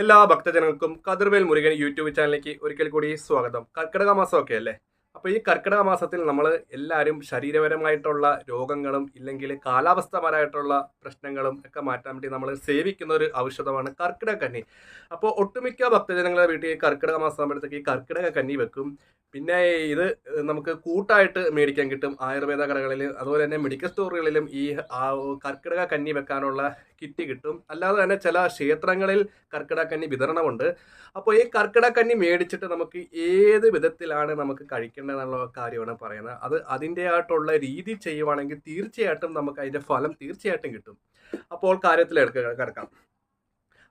എല്ലാ ഭക്തജനങ്ങൾക്കും കതിർവേൽ മുരുകൻ യൂട്യൂബ് ചാനലിലേക്ക് ഒരിക്കൽ കൂടി സ്വാഗതം. കർക്കിടക മാസമൊക്കെ അല്ലേ? അപ്പോൾ ഈ കർക്കിടക മാസത്തിൽ നമ്മൾ എല്ലാവരും ശരീരപരമായിട്ടുള്ള രോഗങ്ങളും ഇല്ലെങ്കിൽ കാലാവസ്ഥപരമായിട്ടുള്ള പ്രശ്നങ്ങളും ഒക്കെ മാറ്റാൻ വേണ്ടി നമ്മൾ സേവിക്കുന്ന ഒരു ഔഷധമാണ് കർക്കിടക കന്നി. അപ്പോൾ ഒട്ടുമിക്ക ഭക്തജനങ്ങളുടെ വീട്ടിൽ കർക്കിടക മാസം ആകുമ്പോഴത്തേക്ക് ഈ കർക്കിടക കന്നി വെക്കും. പിന്നെ ഇത് നമുക്ക് കൂട്ടായിട്ട് മേടിക്കാൻ കിട്ടും ആയുർവേദ കടകളിൽ, അതുപോലെ തന്നെ മെഡിക്കൽ സ്റ്റോറുകളിലും ഈ കർക്കിടക കന്നി വെക്കാനുള്ള കിറ്റ് കിട്ടും. അല്ലാതെ തന്നെ ചില ക്ഷേത്രങ്ങളിൽ കർക്കിടക കന്നി വിതരണമുണ്ട്. അപ്പോൾ ഈ കർക്കിടക കന്നി മേടിച്ചിട്ട് നമുക്ക് ഏത് വിധത്തിലാണ് നമുക്ക് കഴിക്കേണ്ടതെന്നുള്ള കാര്യമാണ് പറയുന്നത്. അത് അതിൻ്റെതായിട്ടുള്ള രീതി ചെയ്യുവാണെങ്കിൽ തീർച്ചയായിട്ടും നമുക്ക് അതിൻ്റെ ഫലം തീർച്ചയായിട്ടും കിട്ടും. അപ്പോൾ കാര്യത്തിലേക്ക് കിടക്കാം.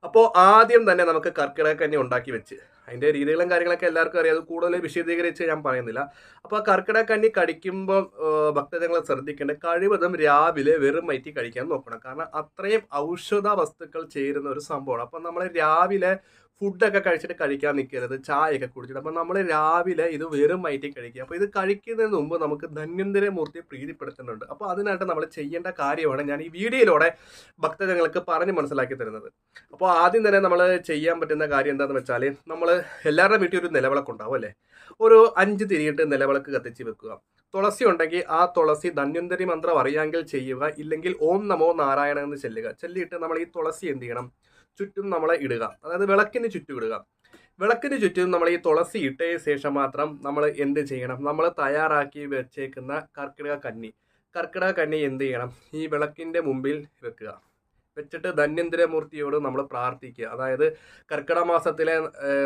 അപ്പോൾ ആദ്യം തന്നെ നമുക്ക് കർക്കിടക കന്നി ഉണ്ടാക്കി വെച്ച് അതിൻ്റെ രീതികളും കാര്യങ്ങളൊക്കെ എല്ലാവർക്കും അറിയാം. അത് കൂടുതൽ വിശദീകരിച്ച് ഞാൻ പറയുന്നില്ല. അപ്പോൾ കർക്കിടക കന്നി കഴിക്കുമ്പോൾ ഭക്തജനങ്ങൾ ശ്രദ്ധിക്കേണ്ടത് കഴിവതും രാവിലെ വെറും വയറ്റി കഴിക്കാൻ നോക്കണം. കാരണം അത്രയും ഔഷധ വസ്തുക്കൾ ചേരുന്ന ഒരു സംഭവമാണ്. അപ്പം നമ്മൾ രാവിലെ ഫുഡൊക്കെ കഴിച്ചിട്ട് കഴിക്കാൻ നിൽക്കരുത്, ചായയൊക്കെ കുടിച്ചിട്ട്. അപ്പം നമ്മൾ രാവിലെ ഇത് വെറും വയറ്റി കഴിക്കുക. അപ്പോൾ ഇത് കഴിക്കുന്നതിന് മുമ്പ് നമുക്ക് ധന്വന്തരമൂർത്തിയെ പ്രീതിപ്പെടുത്തുന്നുണ്ട്. അപ്പോൾ അതിനായിട്ട് നമ്മൾ ചെയ്യേണ്ട കാര്യമാണ് ഞാൻ ഈ വീഡിയോയിലൂടെ ഭക്തജനങ്ങൾക്ക് പറഞ്ഞ് മനസ്സിലാക്കി തരുന്നത്. അപ്പോൾ ആദ്യം തന്നെ നമ്മൾ ചെയ്യാൻ പറ്റുന്ന കാര്യം എന്താണെന്ന് വെച്ചാൽ, നമ്മൾ എല്ലാവരുടെ വീട്ടിൽ ഒരു നിലവിളക്ക് ഉണ്ടാവും അല്ലേ? ഒരു 5 തിരിയിട്ട് നിലവിളക്ക് കത്തിച്ച് വെക്കുക. തുളസി ഉണ്ടെങ്കിൽ ആ തുളസി ധന്വന്തരി മന്ത്രം അറിയാമെങ്കിൽ ചെയ്യുക, ഇല്ലെങ്കിൽ ഓം നമോ നാരായണ എന്ന് ചൊല്ലിയിട്ട് നമ്മൾ ഈ തുളസി എന്ത് ചെയ്യണം, ചുറ്റും നമ്മളെ ഇടുക. അതായത് വിളക്കിന് ചുറ്റും ഇടുക. വിളക്കിന് ചുറ്റും നമ്മൾ ഈ തുളസി ഇട്ടതിന് ശേഷം മാത്രം നമ്മൾ എന്ത് ചെയ്യണം, നമ്മൾ തയ്യാറാക്കി വെച്ചേക്കുന്ന കർക്കിടക കന്നി എന്ത് ചെയ്യണം, ഈ വിളക്കിൻ്റെ മുമ്പിൽ വെക്കുക. വെച്ചിട്ട് ധന്വന്തരമൂർത്തിയോട് നമ്മൾ പ്രാർത്ഥിക്കുക. അതായത് കർക്കിടക മാസത്തിലെ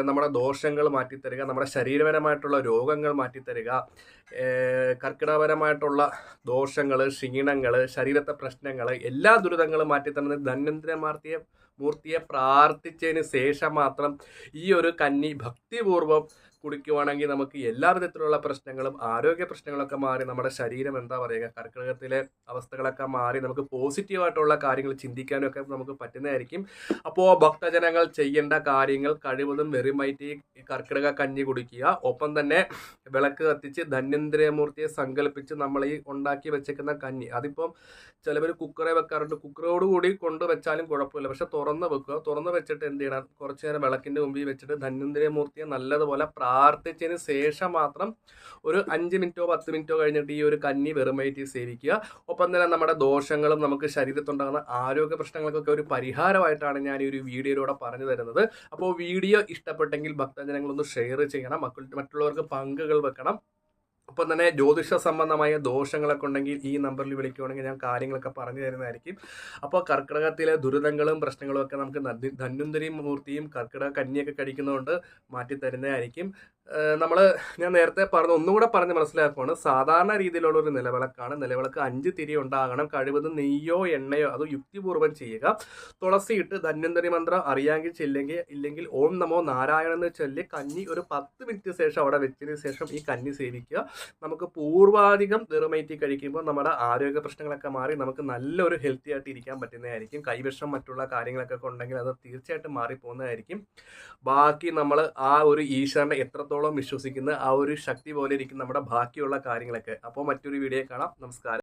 നമ്മുടെ ദോഷങ്ങൾ മാറ്റിത്തരിക, നമ്മുടെ ശരീരപരമായിട്ടുള്ള രോഗങ്ങൾ മാറ്റിത്തരിക, കർക്കിടകപരമായിട്ടുള്ള ദോഷങ്ങൾ, ക്ഷീണങ്ങൾ, ശരീരത്തെ പ്രശ്നങ്ങൾ, എല്ലാ ദുരിതങ്ങളും മാറ്റിത്തരുന്ന മൂർത്തിയെ പ്രാർത്ഥിച്ചതിന് ശേഷം മാത്രം ഈ ഒരു കന്നി ഭക്തിപൂർവ്വം കുടിക്കുവാണെങ്കിൽ നമുക്ക് എല്ലാ വിധത്തിലുള്ള പ്രശ്നങ്ങളും, ആരോഗ്യ പ്രശ്നങ്ങളൊക്കെ മാറി നമ്മുടെ ശരീരം എന്താ പറയുക, കർക്കിടകത്തിലെ അവസ്ഥകളൊക്കെ മാറി നമുക്ക് പോസിറ്റീവായിട്ടുള്ള കാര്യങ്ങൾ ചിന്തിക്കാനും ഒക്കെ നമുക്ക് പറ്റുന്നതായിരിക്കും. അപ്പോൾ ഭക്തജനങ്ങൾ ചെയ്യേണ്ട കാര്യങ്ങൾ കഴിവതും വെറുമൈറ്റി കർക്കിടക കഞ്ഞി കുടിക്കുക. ഒപ്പം തന്നെ വിളക്ക് കത്തിച്ച് ധന്വന്തരമൂർത്തിയെ സങ്കല്പിച്ച് നമ്മൾ ഈ ഉണ്ടാക്കി വെച്ചേക്കുന്ന കഞ്ഞി, അതിപ്പം ചിലവർ കുക്കറെ വെക്കാറുണ്ട്. കുക്കറോടുകൂടി കൊണ്ട് വെച്ചാലും കുഴപ്പമില്ല, പക്ഷെ തുറന്ന് വെക്കുക. തുറന്ന് വെച്ചിട്ട് എന്ത് ചെയ്യണം, കുറച്ച് നേരം വിളക്കിൻ്റെ മുമ്പിൽ വെച്ചിട്ട് ധന്വന്തരമൂർത്തിയെ നല്ലതുപോലെ പ്രാർത്ഥിച്ചതിന് ശേഷം മാത്രം ഒരു 5 മിനിറ്റോ 10 മിനിറ്റോ കഴിഞ്ഞിട്ട് ഈ ഒരു കന്നി വെറുമേറ്റി സേവിക്കുക. ഒപ്പം തന്നെ നമ്മുടെ ദോഷങ്ങളും നമുക്ക് ശരീരത്തുണ്ടാകുന്ന ആരോഗ്യ പ്രശ്നങ്ങൾക്കൊക്കെ ഒരു പരിഹാരമായിട്ടാണ് ഞാൻ ഈ ഒരു വീഡിയോയിലൂടെ പറഞ്ഞു തരുന്നത്. അപ്പോൾ വീഡിയോ ഇഷ്ടപ്പെട്ടെങ്കിൽ ഭക്തജനങ്ങളൊന്ന് ഷെയർ ചെയ്യണം, മറ്റുള്ളവർക്ക് പങ്കുകൾ വെക്കണം. ഒപ്പം തന്നെ ജ്യോതിഷ സംബന്ധമായ ദോഷങ്ങളൊക്കെ ഉണ്ടെങ്കിൽ ഈ നമ്പറിൽ വിളിക്കുകയാണെങ്കിൽ ഞാൻ കാര്യങ്ങളൊക്കെ പറഞ്ഞു തരുന്നതായിരിക്കും. അപ്പോൾ കർക്കിടകത്തിലെ ദുരിതങ്ങളും പ്രശ്നങ്ങളും ഒക്കെ നമുക്ക് ധന്വന്തരി മൂർത്തിയും കർക്കിടക കന്നിയൊക്കെ കഴിക്കുന്നതുകൊണ്ട് മാറ്റി തരുന്നതായിരിക്കും. ഞാൻ നേരത്തെ ഒന്നും കൂടെ പറഞ്ഞ് മനസ്സിലാക്കുകയാണ്. സാധാരണ രീതിയിലുള്ള ഒരു നിലവിളക്കാണ്. നിലവിളക്ക് 5 തിരി ഉണ്ടാകണം. കഴിവതും നെയ്യോ എണ്ണയോ അത് യുക്തിപൂർവ്വം ചെയ്യുക. തുളസി ഇട്ട് ധന്വന്തരി മന്ത്രം അറിയാമെങ്കിൽ ഇല്ലെങ്കിൽ ഓം നമോ നാരായണ എന്ന് ചൊല്ലി കന്നി ഒരു 10 മിനിറ്റ് ശേഷം അവിടെ വെച്ചതിന് ശേഷം ഈ കന്നി സേവിക്കുക. നമുക്ക് പൂർവാധികം വെറുമേറ്റി കഴിക്കുമ്പോൾ നമ്മുടെ ആരോഗ്യ പ്രശ്നങ്ങളൊക്കെ മാറി നമുക്ക് നല്ലൊരു ഹെൽത്തി ആയിട്ട് ഇരിക്കാൻ പറ്റുന്നതായിരിക്കും. കൈവിഷം മറ്റുള്ള കാര്യങ്ങളൊക്കെ ഉണ്ടെങ്കിൽ അത് തീർച്ചയായിട്ടും മാറിപ്പോകുന്നതായിരിക്കും. ബാക്കി നമ്മൾ ആ ഒരു ഈശ്വരനെ എത്രത്തോളം വിശ്വസിക്കുന്ന ആ ഒരു ശക്തി പോലെ ഇരിക്കും നമ്മുടെ ബാക്കിയുള്ള കാര്യങ്ങളൊക്കെ. അപ്പോൾ മറ്റൊരു വീഡിയോ കാണാം. നമസ്കാരം.